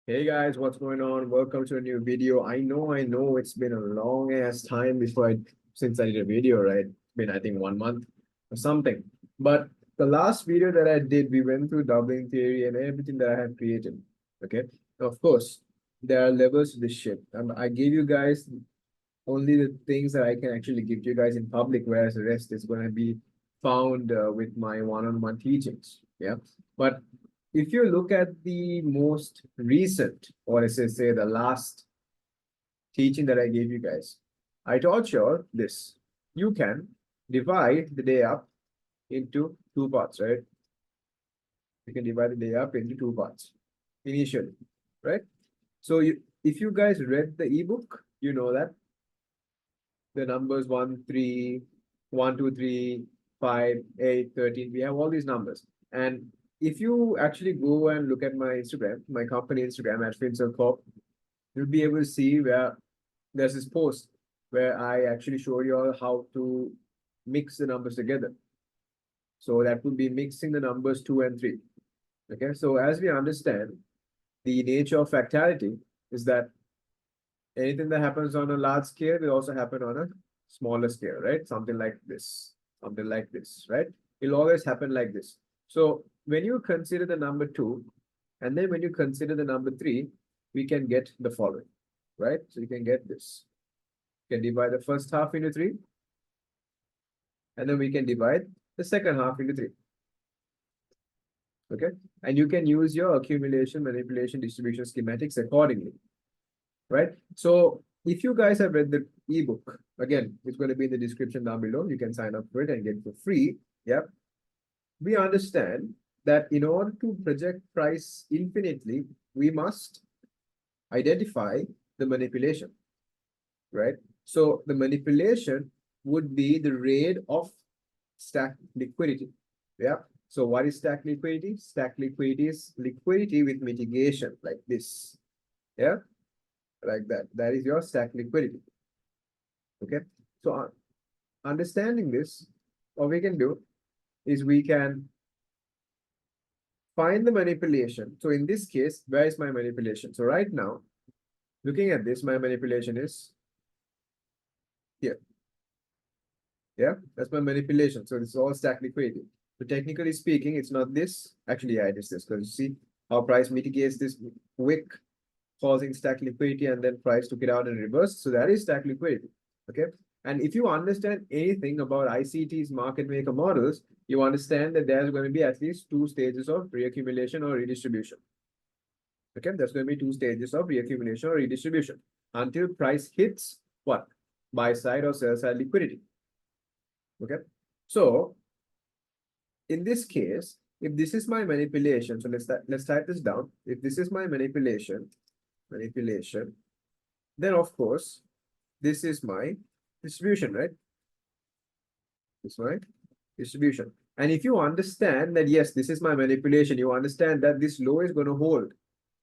Hey guys, what's going on? Welcome to a new video. I know it's been a long ass time since I did a video, right? It's been I think 1 month or something. But the last video that I did, we went through doubling theory and everything that I have created. Okay. Of course, there are levels to this shit. I gave you guys only the things that I can actually give to you guys in public, whereas the rest is going to be found with my one-on-one teachings. Yeah. But if you look at the most recent, or let's say the last teaching that I gave you guys, I taught you all this. You can divide the day up into two parts, right? You can divide the day up into two parts initially, right? So if you guys read the ebook, you know that the numbers 1, 3, 1, 2, 3, 5, 8, 13. We have all these numbers. And if you actually go and look at my Instagram, my company Instagram at FinCircle, you'll be able to see where there's this post where I actually show you all how to mix the numbers together. So that would be mixing the numbers 2 and 3. Okay, so as we understand, the nature of fractality is that anything that happens on a large scale will also happen on a smaller scale, right? Something like this, right? It'll always happen like this. So when you consider the number 2, and then when you consider the number 3, we can get the following, right? So you can get this. You can divide the first half into 3, and then we can divide the second half into 3. Okay, and you can use your accumulation, manipulation, distribution schematics accordingly, right? So if you guys have read the ebook, again, it's going to be in the description down below. You can sign up for it and get it for free. Yep. We understand that in order to project price infinitely, we must identify the manipulation, right? So the manipulation would be the rate of stacked liquidity. Yeah. So what is stacked liquidity? Stacked liquidity is liquidity with mitigation like this. Yeah. Like that. That is your stacked liquidity. Okay. So understanding this, what we can do is we can find the manipulation. So in this case, where is my manipulation? So right now, looking at this, my manipulation is here. Yeah, that's my manipulation. So this is all stacked liquidity. So technically speaking, it's not this. Actually, yeah, it is this, because you see how price mitigates this wick causing stacked liquidity, and then price took it out in reverse. So that is stacked liquidity. Okay. And if you understand anything about ICT's market maker models, you understand that there's going to be at least 2 stages of reaccumulation or redistribution. Okay, there's going to be 2 stages of reaccumulation or redistribution until price hits what? Buy side or sell side liquidity. Okay, so in this case, if this is my manipulation, so let's type this down. If this is my manipulation, then of course this is my distribution, right? This is my distribution. And if you understand that yes, this is my manipulation, you understand that this low is going to hold,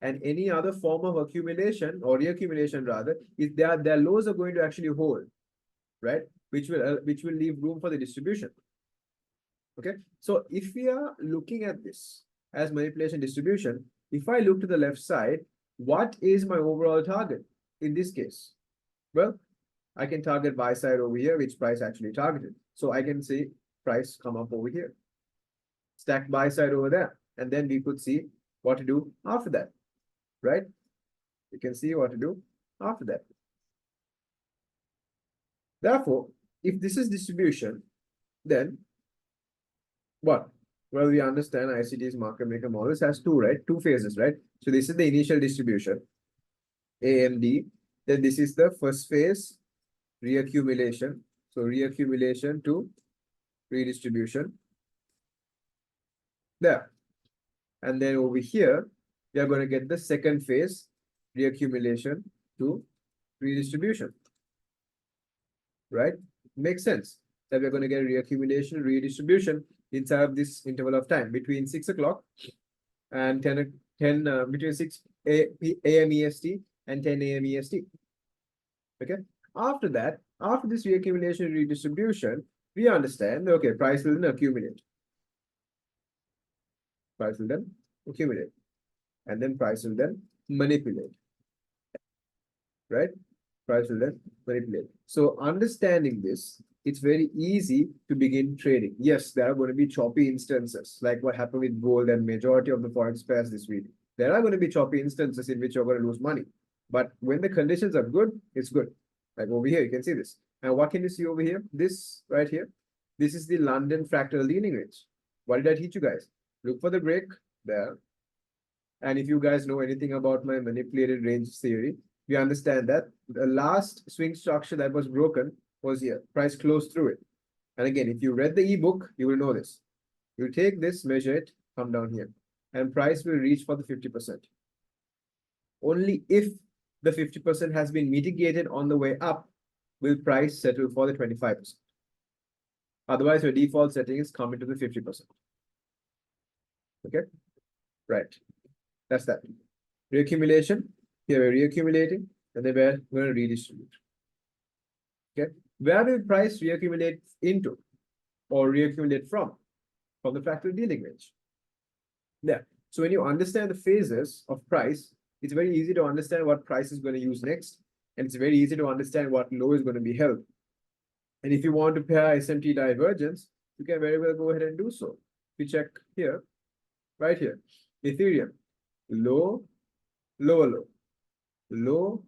and any other form of accumulation or reaccumulation rather, if their lows are going to actually hold, right? Which will leave room for the distribution. Okay, so if we are looking at this as manipulation distribution, if I look to the left side, what is my overall target in this case? Well, I can target buy side over here, which price actually targeted. So I can see price come up over here, stack buy side over there, and then we could see what to do after that, right? You can see what to do after that. Therefore, if this is distribution, then what? Well, we understand ICT's market maker models has 2, right? 2 phases, right? So this is the initial distribution, A and D. Then this is the first phase, reaccumulation. So reaccumulation to redistribution. There. And then over here, we are going to get the second phase, reaccumulation to redistribution. Right? Makes sense that we're going to get reaccumulation, redistribution inside of this interval of time between 6 o'clock and 10 between 6 a.m. EST and 10 a.m. EST. Okay. After that, after this reaccumulation, redistribution, we understand, okay, price will then accumulate. Price will then accumulate. And then price will then manipulate, right? Price will then manipulate. So understanding this, it's very easy to begin trading. Yes, there are going to be choppy instances, like what happened with gold and majority of the forex pairs this week. There are going to be choppy instances in which you're going to lose money. But when the conditions are good, it's good. Like over here, you can see this. And what can you see over here? This right here. This is the London fractal leaning range. What did I teach you guys? Look for the break there. And if you guys know anything about my manipulated range theory, you understand that the last swing structure that was broken was here. Price closed through it. And again, if you read the ebook, you will know this. You take this, measure it, come down here, and price will reach for the 50%. Only if the 50% has been mitigated on the way up, will price settle for the 25%. Otherwise, your default setting is coming to the 50%. Okay, right. That's that. Reaccumulation. Here we're reaccumulating, and then we're going to redistribute. Okay, where will price reaccumulate into or reaccumulate from? From the fractal dealing range. Yeah. So when you understand the phases of price, it's very easy to understand what price is going to use next, and it's very easy to understand what low is going to be held. And if you want to pair SMT divergence, you can very well go ahead and do so. If you check here, right here, Ethereum, low, lower low, low,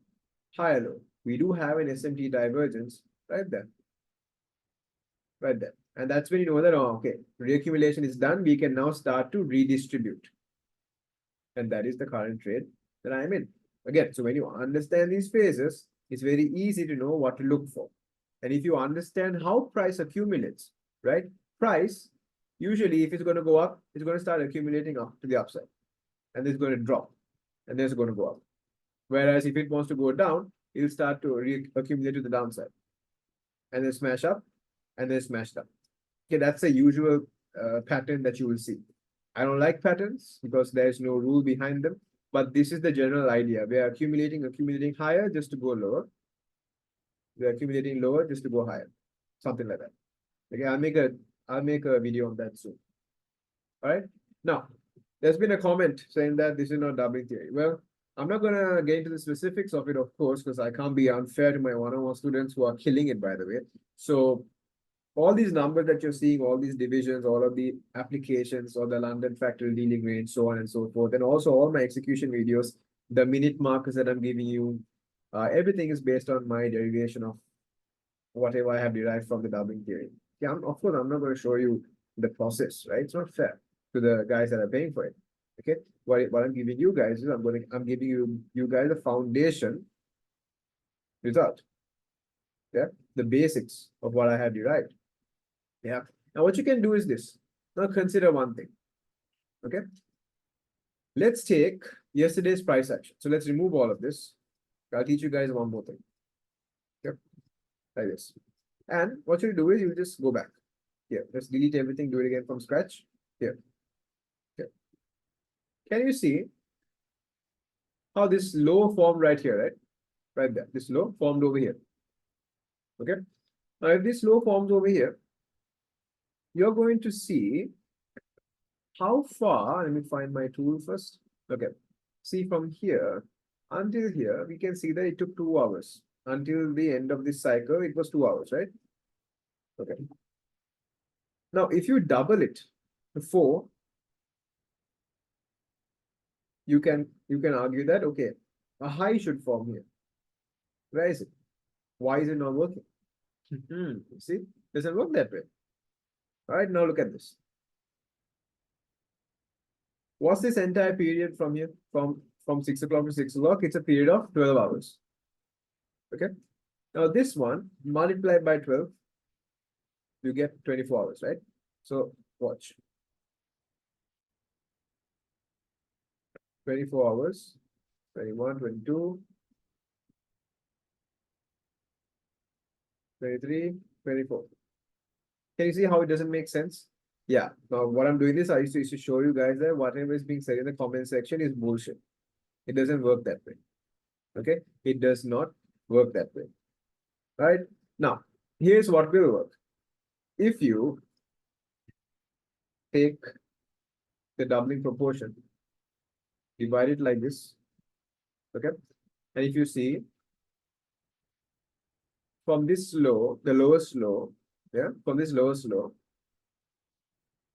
higher low. We do have an SMT divergence right there. Right there. And that's when you know that, oh, okay, reaccumulation is done. We can now start to redistribute. And that is the current trade that I'm in. Again, so when you understand these phases, it's very easy to know what to look for. And if you understand how price accumulates, right? Price, usually if it's going to go up, it's going to start accumulating up to the upside. And it's going to drop. And then it's going to go up. Whereas if it wants to go down, it'll start to accumulate to the downside. And then smash up, and then smash down. Okay, that's a usual pattern that you will see. I don't like patterns because there's no rule behind them. But this is the general idea. We are accumulating higher just to go lower. We are accumulating lower just to go higher. Something like that. Okay, I'll make a video on that soon. All right. Now, there's been a comment saying that this is not doubling theory. Well, I'm not gonna get into the specifics of it, of course, because I can't be unfair to my one-on-one students who are killing it, by the way. So all these numbers that you're seeing, all these divisions, all of the applications or the London fractal dealing range, so on and so forth, and also all my execution videos, the minute markers that I'm giving you, everything is based on my derivation of whatever I have derived from the doubling theory. Yeah, of course, I'm not going to show you the process, right? It's not fair to the guys that are paying for it. Okay, what I'm giving you guys is I'm giving you guys a foundation result. Yeah, the basics of what I have derived. Yeah. Now what you can do is this. Now consider one thing. Okay. Let's take yesterday's price action. So let's remove all of this. I'll teach you guys one more thing. Okay. Like this. And what you do is you just go back. Here. Let's delete everything, do it again from scratch. Here. Okay. Can you see how this low formed right here, right? Right there. This low formed over here. Okay. Now if this low forms over here, you're going to see how far, let me find my tool first. Okay, see from here until here, we can see that it took 2 hours. Until the end of this cycle, it was 2 hours, right? Okay. Now, if you double it to 4, you can argue that, okay, a high should form here. Where is it? Why is it not working? See, doesn't work that way. All right, now look at this. What's this entire period from here? From 6 o'clock to 6 o'clock, it's a period of 12 hours. Okay. Now this one multiplied by 12, you get 24 hours, right? So watch. 24 hours, 21, 22, 23, 24. Can you see how it doesn't make sense? Yeah. Now what I'm doing is I used to show you guys that whatever is being said in the comment section is bullshit. It doesn't work that way. Okay. It does not work that way. Right? Now, here's what will work. If you take the doubling proportion, divide it like this, Okay. And if you see from this low, the lowest low, yeah, from this lowest low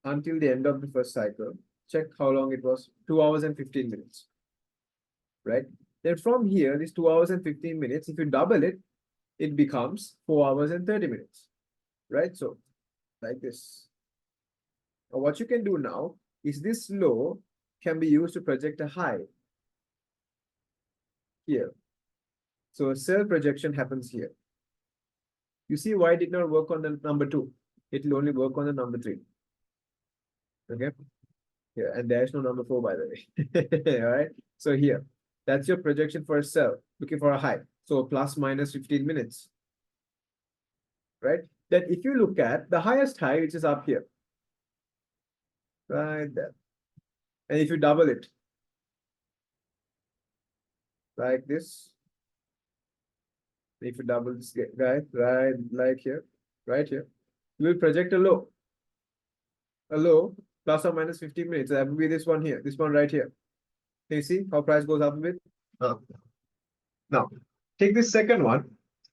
until the end of the first cycle, check how long it was, 2 hours and 15 minutes, right? Then from here, this 2 hours and 15 minutes, if you double it, it becomes 4 hours and 30 minutes, right? So like this. Now, what you can do now is this low can be used to project a high here. So a cell projection happens here. You see why it did not work on the number 2? It will only work on the number 3. Okay. Yeah, and there's no number 4, by the way. All right. So here, that's your projection for a cell looking for a high. So plus minus 15 minutes. Right? Then if you look at the highest high, which is up here, right there. And if you double it like this, if you double this guy, right, like here, right here, you will project a low plus or minus 15 minutes. That will be this one here, this one right here. Can you see how price goes up a bit? Now, take this second one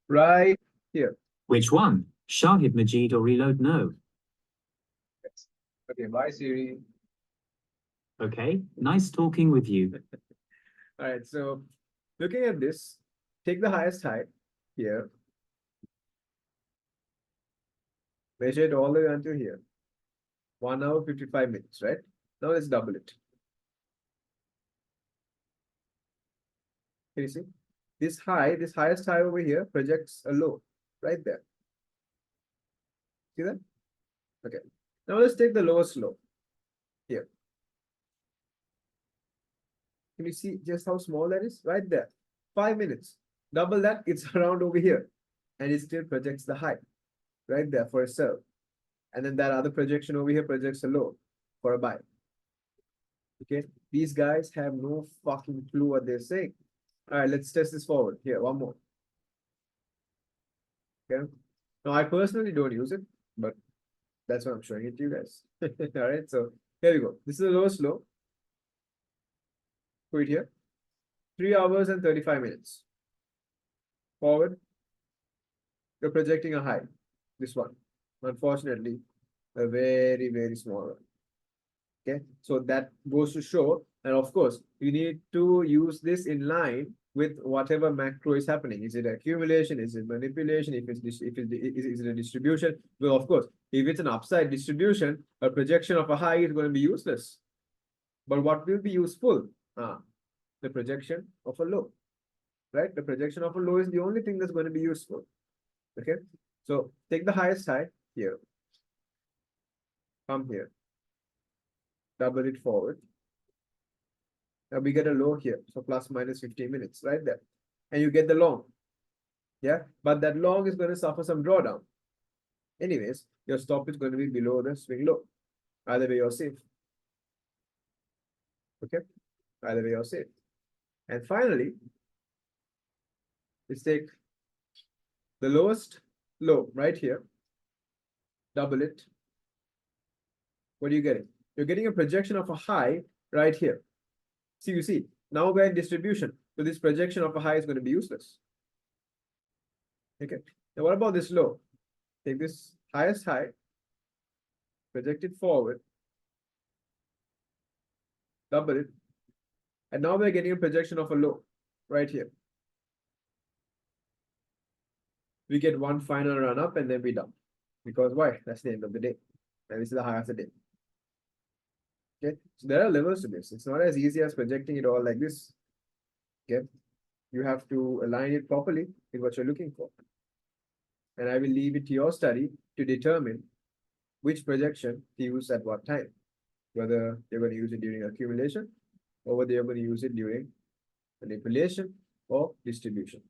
right here. Which one? Shahid Majid or Reload? No. Okay, bye Siri. Okay, nice talking with you. All right, so looking at this, take the highest high here, measure it all the way until here. 1 hour 55 minutes, right? Now let's double it. Can you see? This highest high over here projects a low right there. See that? Okay. Now let's take the lowest low here. Can you see just how small that is? Right there. 5 minutes. Double that, it's around over here. And it still projects the high right there for a sell. And then that other projection over here projects a low for a buy. Okay. These guys have no fucking clue what they're saying. All right, let's test this forward. Here, one more. Okay. Now, I personally don't use it, but that's why I'm showing it to you guys. All right, so here we go. This is the lowest low. Put it here. 3 hours and 35 minutes. Forward. You're projecting a high. This one. Unfortunately, a very, very small one. Okay, so that goes to show, and of course, you need to use this in line with whatever macro is happening. Is it accumulation? Is it manipulation? If is it a distribution? Well, of course, if it's an upside distribution, a projection of a high is going to be useless. But what will be useful? The projection of a low, right? The projection of a low is the only thing that's going to be useful. Okay, so take the highest high here. Come here. Double it forward. Now we get a low here, so plus minus 15 minutes right there. And you get the long. Yeah, but that long is going to suffer some drawdown. Anyways, your stop is going to be below the swing low. Either way, you're safe. Okay, either way, you're safe. And finally, let's take the lowest low right here. Double it. What are you getting? You're getting a projection of a high right here. See, you see, now we're in distribution. So this projection of a high is going to be useless. Okay. Now what about this low? Take this highest high, project it forward, double it, and now we're getting a projection of a low right here. We get one final run up and then we dump. Because why? That's the end of the day. And this is the high of the day. Okay, so there are levels to this. It's not as easy as projecting it all like this. Okay, you have to align it properly with what you're looking for. And I will leave it to your study to determine which projection to use at what time. Whether you're going to use it during accumulation or whether you're going to use it during manipulation or distribution.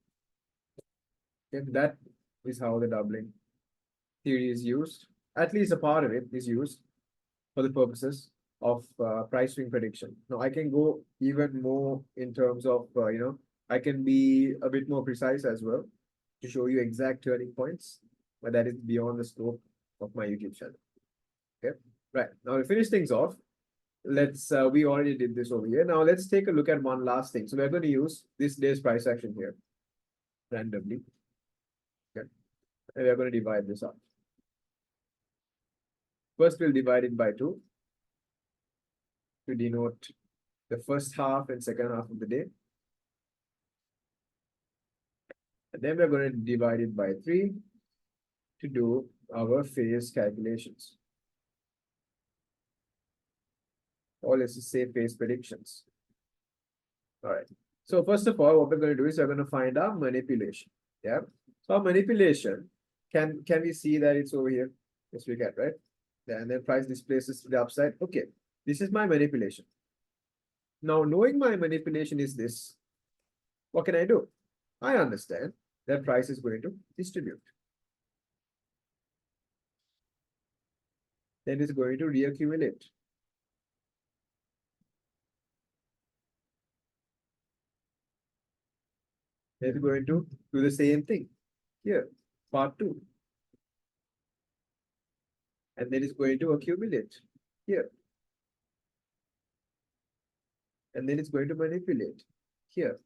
Okay, that is how the doubling theory is used. At least a part of it is used for the purposes of price swing prediction. Now I can go even more in terms of, I can be a bit more precise as well to show you exact turning points, but that is beyond the scope of my YouTube channel. Okay, right. Now to finish things off, we already did this over here. Now let's take a look at one last thing. So we're going to use this day's price action here randomly. Okay. And we're going to divide this up. First, we'll divide it by 2 to denote the first half and second half of the day. And then we're going to divide it by 3 to do our phase calculations. Or let's just say phase predictions. All right. So first of all, what we're going to do is we're going to find our manipulation. Yeah. So our manipulation, can we see that it's over here? Yes, we can, right? Yeah, and then price displaces to the upside. Okay. This is my manipulation. Now, knowing my manipulation is this, what can I do? I understand that price is going to distribute. Then it's going to reaccumulate. Then it's going to do the same thing here, part 2. And then it's going to accumulate here. And then it's going to manipulate here.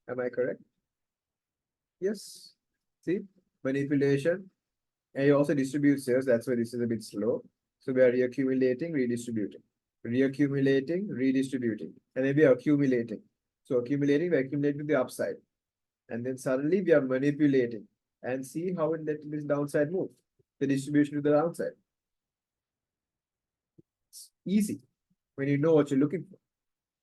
Am I correct? Yes. See, manipulation. And it also distributes here. That's why this is a bit slow. So we are reaccumulating, redistributing. Reaccumulating, redistributing. And then we are accumulating. So accumulating, we accumulate with the upside. And then suddenly we are manipulating. And see how it let this downside move. The distribution to the downside. It's easy when you know what you're looking for.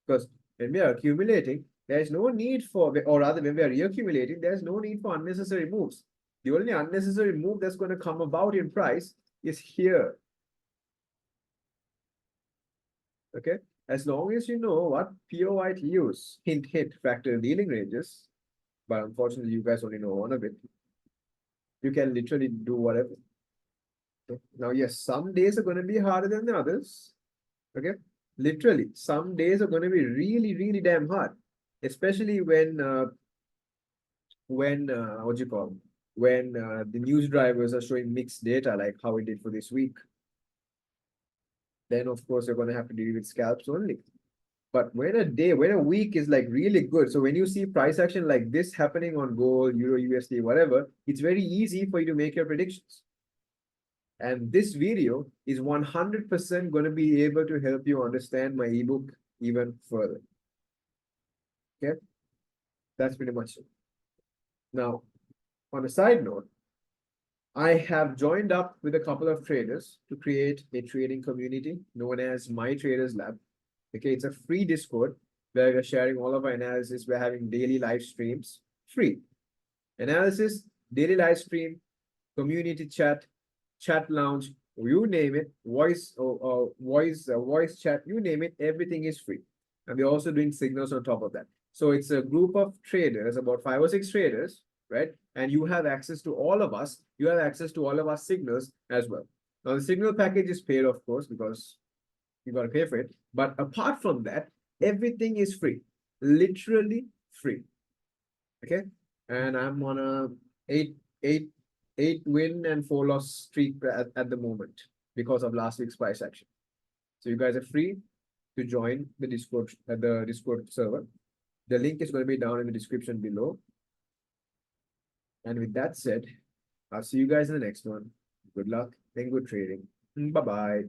Because when we are accumulating, there is no need for, or rather when we are reaccumulating, there is no need for unnecessary moves. The only unnecessary move that's going to come about in price is here. Okay. As long as you know what POI to use, hint, hint, fractal dealing ranges, but unfortunately you guys only know one of it, you can literally do whatever. Okay. Now, yes, some days are going to be harder than the others. Okay. Literally, some days are going to be really, really damn hard, especially when what do you call, when the news drivers are showing mixed data, like how it did for this week. Then of course you're going to have to deal with scalps only. But when a week is like really good, so when you see price action like this happening on gold, euro, USD, whatever, it's very easy for you to make your predictions. And this video is 100% going to be able to help you understand my ebook even further. Okay, that's pretty much it. Now, on a side note, I have joined up with a couple of traders to create a trading community known as My Traders Lab. Okay, it's a free Discord where we're sharing all of our analysis. We're having daily live streams, free analysis, daily live stream, community chat, chat lounge, you name it, voice chat, you name it, everything is free. And we're also doing signals on top of that. So it's a group of traders, about 5 or 6 traders, right? And you have access to all of us. You have access to all of our signals as well. Now, the signal package is paid, of course, because you got to pay for it. But apart from that, everything is free, literally free. Okay. And I'm on a 8 win and 4 loss streak at the moment because of last week's price action. So you guys are free to join the Discord server. The link is going to be down in the description below. And with that said, I'll see you guys in the next one. Good luck and good trading. Bye-bye.